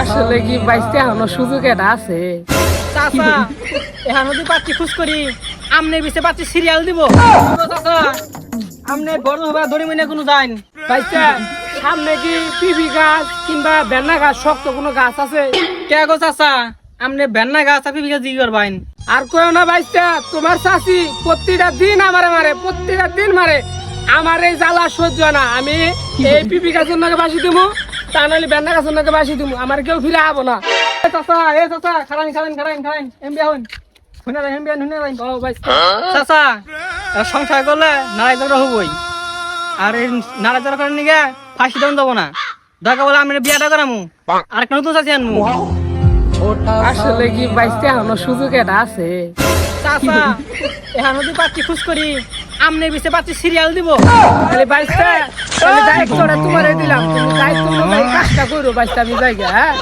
আসলে কি বাইসতে এখনো সুযোগ এটা আছে। চাচা এখন যদি পাচ্ছি খুশ করি আমনে বিছে পাচ্ছি সিরিয়াল দিব চাচা আমনে বড় হবা ধরে মনে কোনো যাইন বাইসতে সামনে কি পিপি গাছ কিংবা বেন্না গাছ শক্ত কোনো গাছ আছে? কে গো চাচা আমনে বেন্না গাছ আপনি বিঘা জি করবাইন আর কয়ও না বাইসতে, তোমার চাচি প্রতিটা দিন আমারে মারে, প্রতিটা দিন মারে। আমার এই জ্বালা সহ্য না, আমি এই পিপি গাছের নাকি বাসি দিমু, তা নাহলে বেন্না গাছের নাকি বাসি দিমু, আমার কেউ ফিরে আবো না। এ চাচা খারান এমবি হন শুনে যাই এমবি শুনে যাই ও বাইসতে চাচা সংসার করলে নারাই ঝগড়া হবই, আর এই নারাই ঝগড়া করার নিগে ফাঁসি দেন যাবো না, দরকার বলে আমি বিয়াটা করামু আর একটা নতুন চাচি আনমু। আসলে কি বাইসতে এখনো সুযোগ এটা আছে। চাচা এখন যদি পাচ্ছি খুশ করি আমনে বিছে পাচ্ছি সিরিয়াল দিব তাহলে বাইসতে, তাহলে দায়িত্বটা তোমারে দিলাম, তুমি দায়িত্ব অনুযায়ী কাজটা করো বাইসতে, আমি যাই গা, হ্যাঁ।